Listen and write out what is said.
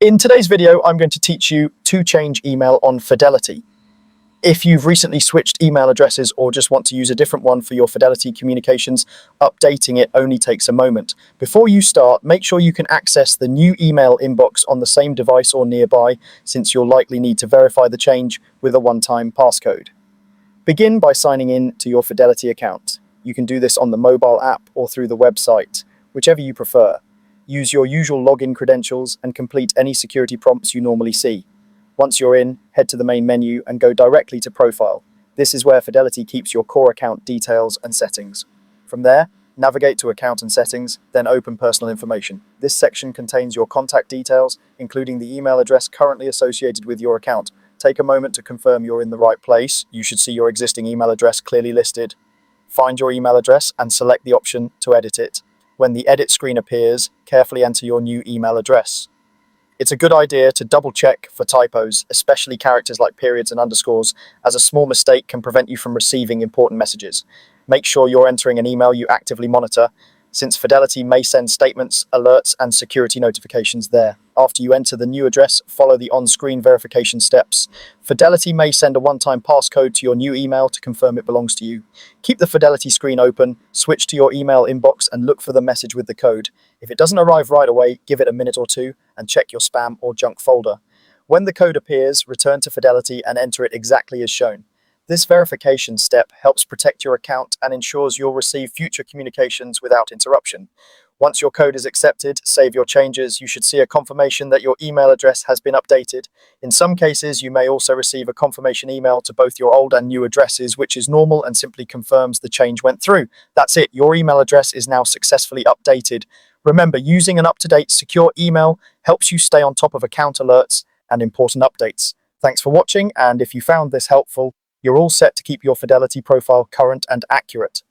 In today's video, I'm going to teach you to change email on Fidelity. If you've recently switched email addresses or just want to use a different one for your Fidelity communications, updating it only takes a moment. Before you start, make sure you can access the new email inbox on the same device or nearby, since you'll likely need to verify the change with a one-time passcode. Begin by signing in to your Fidelity account. You can do this on the mobile app or through the website, whichever you prefer. Use your usual login credentials and complete any security prompts you normally see. Once you're in, head to the main menu and go directly to Profile. This is where Fidelity keeps your core account details and settings. From there, navigate to Account and Settings, then open Personal Information. This section contains your contact details, including the email address currently associated with your account. Take a moment to confirm you're in the right place. You should see your existing email address clearly listed. Find your email address and select the option to edit it. When the edit screen appears, carefully enter your new email address. It's a good idea to double check for typos, especially characters like periods and underscores, as a small mistake can prevent you from receiving important messages. Make sure you're entering an email you actively monitor, since Fidelity may send statements, alerts, and security notifications there. After you enter the new address, follow the on-screen verification steps. Fidelity may send a one-time passcode to your new email to confirm it belongs to you. Keep the Fidelity screen open, switch to your email inbox, and look for the message with the code. If it doesn't arrive right away, give it a minute or two and check your spam or junk folder. When the code appears, return to Fidelity and enter it exactly as shown. This verification step helps protect your account and ensures you'll receive future communications without interruption. Once your code is accepted, save your changes. You should see a confirmation that your email address has been updated. In some cases, you may also receive a confirmation email to both your old and new addresses, which is normal and simply confirms the change went through. That's it. Your email address is now successfully updated. Remember, using an up-to-date, secure email helps you stay on top of account alerts and important updates. Thanks for watching, and if you found this helpful, you're all set to keep your Fidelity profile current and accurate.